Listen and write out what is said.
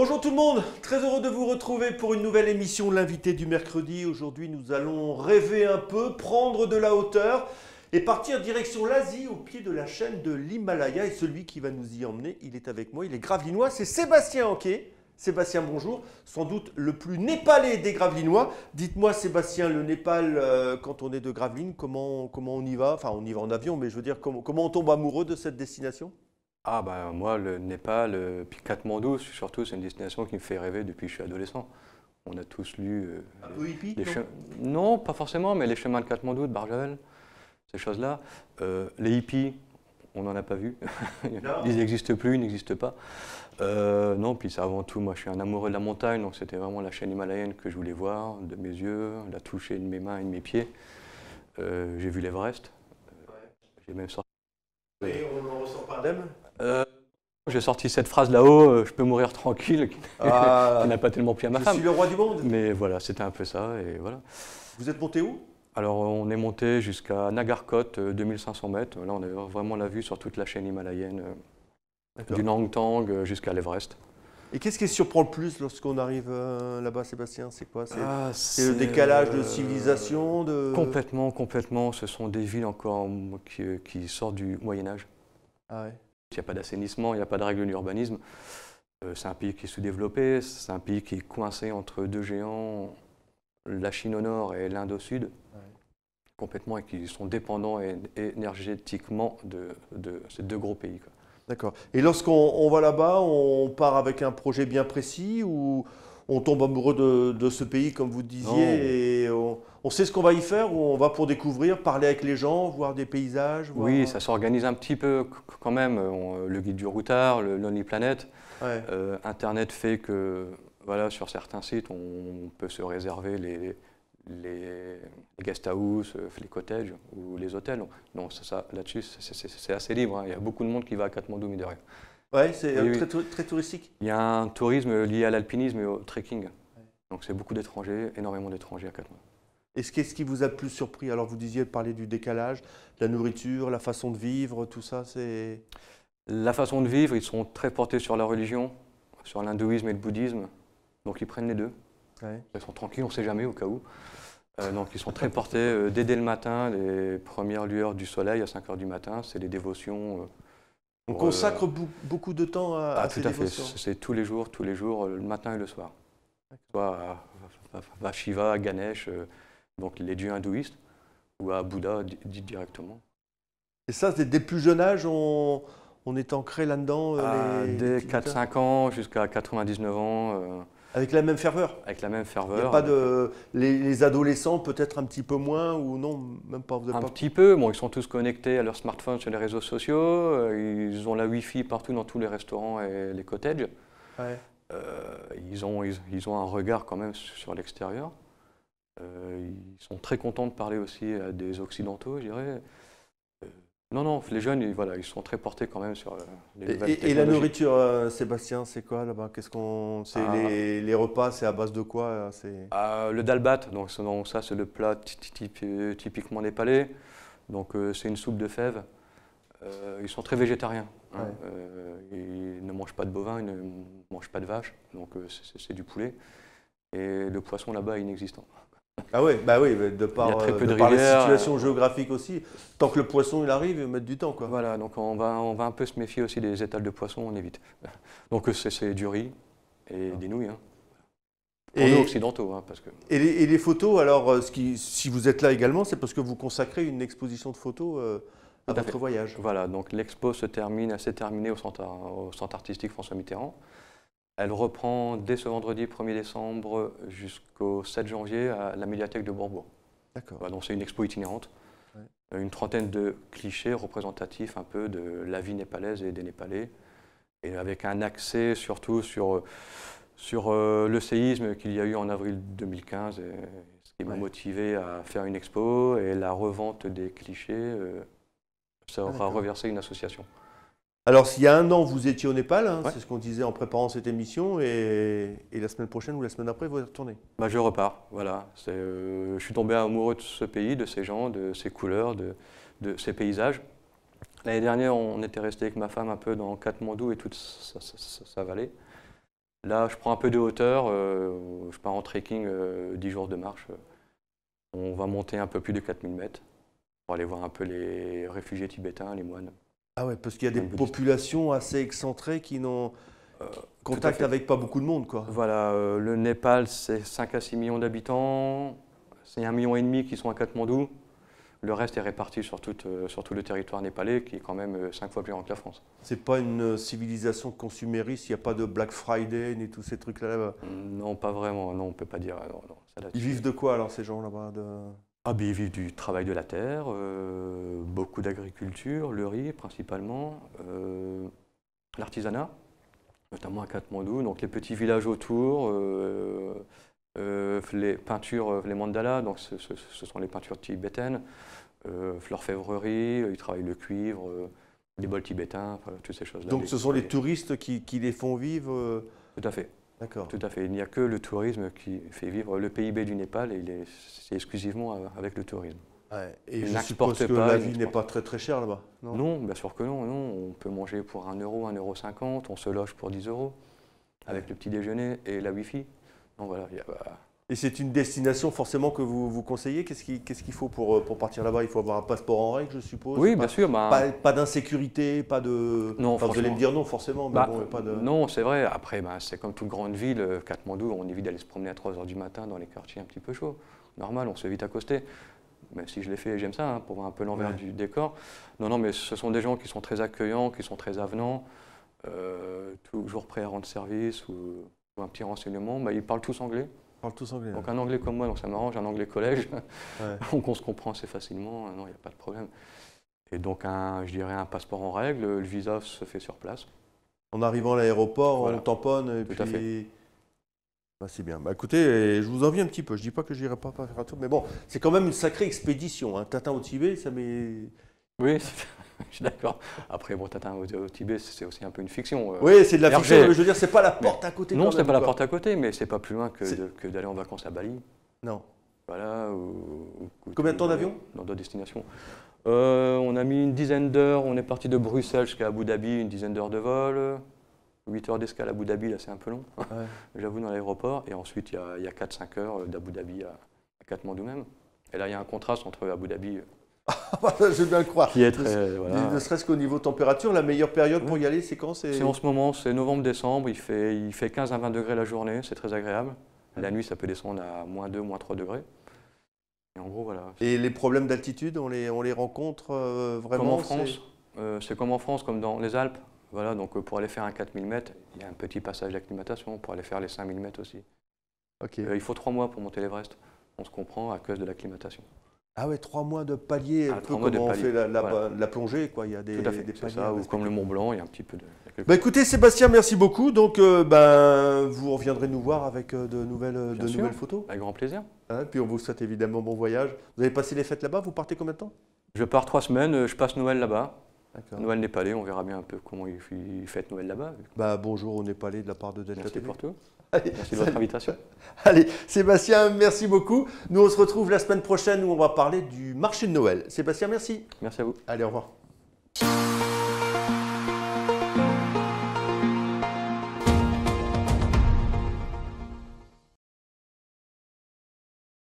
Bonjour tout le monde, très heureux de vous retrouver pour une nouvelle émission L'invité du mercredi. Aujourd'hui nous allons rêver un peu, prendre de la hauteur et partir direction l'Asie au pied de la chaîne de l'Himalaya. Et celui qui va nous y emmener, il est avec moi, il est gravelinois, c'est Sébastien Anquet. Sébastien, bonjour, sans doute le plus népalais des gravelinois. Dites-moi Sébastien, le Népal, quand on est de Gravelines, comment on y va? Enfin on y va en avion, mais je veux dire, comment on tombe amoureux de cette destination? Ah bah moi le Népal, puis Katmandou surtout c'est une destination qui me fait rêver depuis que je suis adolescent. On a tous lu Un peu hippie, les non? Non, pas forcément, mais les chemins de Katmandou, de Barjavel, ces choses-là. Les hippies, on n'en a pas vu. Non. Ils n'existent plus, ils n'existent pas. Non, puis c'est avant tout, moi je suis un amoureux de la montagne, donc c'était vraiment la chaîne himalayenne que je voulais voir, de mes yeux, la toucher de mes mains et de mes pieds. J'ai vu l'Everest, j'ai même sorti. Et on n'en ressort pas indemne? Euh, j'ai sorti cette phrase là-haut, je peux mourir tranquille, qui Ah, n'a pas tellement plu à ma je femme. suis le roi du monde. Mais voilà, c'était un peu ça, et voilà. Vous êtes monté où? Alors on est monté jusqu'à Nagarkot, 2500 mètres. Là on a vraiment la vue sur toute la chaîne himalayenne, du Nangtang jusqu'à l'Everest. Et qu'est-ce qui surprend le plus lorsqu'on arrive là-bas, Sébastien? C'est quoi? C'est le C'est décalage de civilisation, de... complètement, complètement. Ce sont des villes encore qui sortent du Moyen-Âge. Ah ouais. Il n'y a pas d'assainissement, il n'y a pas de règles d'urbanisme. C'est un pays qui est sous-développé, c'est un pays qui est coincé entre deux géants, la Chine au nord et l'Inde au sud, Ouais. complètement, et qui sont dépendants énergétiquement de ces deux gros pays, quoi. D'accord. Et lorsqu'on va là-bas, on part avec un projet bien précis ou on tombe amoureux de ce pays, comme vous Non, disiez, et on sait ce qu'on va y faire ou on va pour découvrir, parler avec les gens, voir des paysages, oui, voir... ça s'organise un petit peu quand même. Le guide du routard, le Lonely Planet, Ouais. Internet fait que, voilà, sur certains sites, on peut se réserver les guest house, les cottages ou les hôtels. Donc là-dessus, c'est assez libre, hein. Il y a beaucoup de monde qui va à Katmandou, mine de rien. Ouais, c'est Oui, oui. très touristique. Il y a un tourisme lié à l'alpinisme et au trekking. Donc c'est beaucoup d'étrangers, énormément d'étrangers à Katmandou. Et qu'est-ce qui vous a le plus surpris? Alors vous disiez de parler du décalage, de la nourriture, la façon de vivre, tout ça, c'est... La façon de vivre, ils sont très portés sur la religion, sur l'hindouisme et le bouddhisme. Donc ils prennent les deux. Ouais. Ils sont tranquilles, on ne sait jamais au cas où. Donc ils sont très portés dès le matin, les premières lueurs du soleil à 5 heures du matin, c'est les dévotions. On Pour, consacre beaucoup de temps à tout ces à fait, dévotions. c'est tous les jours, le matin et le soir. Soit à Shiva, à Ganesh, donc les dieux hindouistes, ou à Bouddha dit directement. Et ça, dès le plus jeune âge, on est ancré là-dedans, Dès petits lutins, 4-5 ans jusqu'à 99 ans, avec la même ferveur. avec la même Il n'y a ferveur. pas de... Les adolescents, peut-être un petit peu moins, ou non, même pas, vous Un n'êtes pas... petit peu, bon, ils sont tous connectés à leur smartphone sur les réseaux sociaux, ils ont la Wi-Fi partout dans tous les restaurants et les cottages. Ouais. Ils ont un regard quand même sur l'extérieur. Ils sont très contents de parler aussi à des Occidentaux, je dirais. Non, non, les jeunes, voilà, ils sont très portés quand même sur les nouvelles Et la technologies. nourriture, Sébastien, c'est quoi là-bas? Qu'est-ce qu'on... C'est Ah. les repas, c'est à base de quoi? C'est... Le dalbat, donc ça c'est le plat typiquement népalais. Donc c'est une soupe de fèves. Ils sont très végétariens, hein. Ouais. Ils ne mangent pas de bovin, ils ne mangent pas de vache, donc c'est du poulet. Et le poisson là-bas est inexistant. Ah ouais, bah oui, mais Il y a très peu de par les rivières. situations géographiques aussi, tant que le poisson il arrive, il va mettre du temps, quoi. Voilà, donc on va un peu se méfier aussi des étals de poisson, on évite. Donc c'est du riz et des nouilles, hein. Pour nous Et, occidentaux, hein, parce que... et les photos, alors, si vous êtes là également, c'est parce que vous consacrez une exposition de photos à Tout à votre fait. voyage. Voilà, donc l'expo s'est terminée au centre artistique François Mitterrand. Elle reprend dès ce vendredi 1er décembre jusqu'au 7 janvier à la médiathèque de Bourbourg. D'accord. Voilà, donc c'est une expo itinérante. Ouais. Une trentaine de clichés représentatifs un peu de la vie népalaise et des Népalais. Et avec un accès surtout sur le séisme qu'il y a eu en avril 2015, ce qui m'a Ouais. motivé à faire une expo, et la revente des clichés, ça aura d'accord. reversé une association. Alors, s'il y a un an, vous étiez au Népal, hein, Ouais. c'est ce qu'on disait en préparant cette émission, et la semaine prochaine ou la semaine après, vous y retournez. Bah, je repars, voilà. Je suis tombé amoureux de ce pays, de ces gens, de ces couleurs, de ces paysages. L'année dernière, on était resté avec ma femme un peu dans Katmandou et toute sa vallée. Là, je prends un peu de hauteur, je pars en trekking 10 jours de marche. On va monter un peu plus de 4000 mètres pour aller voir un peu les réfugiés tibétains, les moines. Ah ouais, parce qu'il y a des populations assez excentrées qui n'ont Tout à contact fait. avec pas beaucoup de monde, quoi. Voilà, le Népal, c'est 5 à 6 millions d'habitants. C'est 1,5 million qui sont à Katmandou. Le reste est réparti sur tout le territoire népalais, qui est quand même 5 fois plus grand que la France. C'est pas une civilisation consumériste, il n'y a pas de Black Friday ni tous ces trucs-là là-bas. Non, pas vraiment, non, on ne peut pas dire. Non, non, ça Ils vivent de quoi alors ces gens là-bas Ah, ben, ils vivent du travail de la terre, beaucoup d'agriculture, le riz principalement, l'artisanat, notamment à Katmandou, donc les petits villages autour, les peintures, les mandalas, donc ce sont les peintures tibétaines, l'orfèvrerie, ils travaillent le cuivre, les bols tibétains, enfin, toutes ces choses-là. Donc ce sont les touristes qui les font vivre Tout à fait. D'accord. Tout à fait. Il n'y a que le tourisme qui fait vivre le PIB du Népal et c'est exclusivement avec le tourisme. Ouais. Et Ils je suppose que pas, la vie n'est pas très très chère là-bas, non? Non, bien sûr que non, non. On peut manger pour 1 euro, 1,50 €, on se loge pour 10 € avec le petit déjeuner et la Wi-Fi. Donc voilà, Et c'est une destination forcément que vous conseillez? Qu'est-ce qu'il faut pour partir là-bas? Il faut avoir un passeport en règle, je suppose? Oui, bien sûr. Pas d'insécurité, pas de... Non, enfin, vous allez me dire non forcément, mais bon, pas de... Non, c'est vrai. Après, c'est comme toute grande ville, Katmandou, on évite d'aller se promener à 3 h du matin dans les quartiers un petit peu chauds. Normal, on se vite accoster. Même si je l'ai fait, j'aime ça, hein, pour voir un peu l'envers du décor. Non, non, mais ce sont des gens qui sont très accueillants, qui sont très avenants, toujours prêts à rendre service ou un petit renseignement. Ils parlent tous anglais. Ils parlent tous anglais. Donc un anglais comme moi, donc ça m'arrange, un anglais collège. Donc on se comprend assez facilement, non, il n'y a pas de problème. Et donc je dirais un passeport en règle, le visa se fait sur place. En arrivant à l'aéroport, voilà. On tamponne et tout puis... à fait. C'est bien. Écoutez, je vous envie un petit peu. Je ne dis pas que je n'irai pas faire un tour, mais bon, c'est quand même une sacrée expédition. Hein. Tatin au Tibet, ça m'est... Oui, je suis d'accord. Après, bon, Tatin au Tibet, c'est aussi un peu une fiction. Oui, c'est de la fiction, mais je veux dire, c'est pas la porte à côté. Non, c'est pas la porte à côté, mais c'est pas plus loin que d'aller en vacances à Bali. Non. Voilà. Combien de temps d'avion? Dans d'autres destinations. On a mis une dizaine d'heures. On est parti de Bruxelles jusqu'à Abu Dhabi, une dizaine d'heures de vol. 8 heures d'escale à Abu Dhabi, là c'est un peu long, j'avoue, dans l'aéroport. Et ensuite, il y a 4-5 heures d'Abu Dhabi à Katmandou même. Et là, il y a un contraste entre Abu Dhabi. Je veux bien le croire. Qui est très, voilà. Ne serait-ce qu'au niveau température, la meilleure période pour y aller, c'est quand? C'est en ce moment, c'est novembre-décembre. Il fait 15 à 20 degrés la journée, c'est très agréable. La nuit, ça peut descendre à -2, -3 degrés. Et en gros, voilà. Et les problèmes d'altitude, on les rencontre vraiment? Comme en France, c'est comme en France, comme dans les Alpes. Voilà, donc pour aller faire un 4000 mètres, il y a un petit passage d'acclimatation. Pour aller faire les 5000 mètres aussi. Okay. Il faut 3 mois pour monter l'Everest. On se comprend à cause de l'acclimatation. Ah ouais, 3 mois de palier, un peu comme on fait la plongée, quoi. Il y a des, tout à fait, des paliers. Ça, ou comme le Mont Blanc, il y a un petit peu de... Écoutez Sébastien, merci beaucoup. Donc vous reviendrez nous voir avec de nouvelles photos. Avec grand plaisir. Puis on vous souhaite évidemment bon voyage. Vous avez passé les fêtes là-bas, vous partez combien de temps? Je pars 3 semaines, je passe Noël là-bas. Noël népalais, on verra bien un peu comment ils fêtent Noël là-bas. Bonjour aux Népalais de la part de Delta Merci TV. pour tout. Allez, merci de votre invitation. Allez, Sébastien, merci beaucoup. Nous, on se retrouve la semaine prochaine où on va parler du marché de Noël. Sébastien, merci. Merci à vous. Allez, au revoir.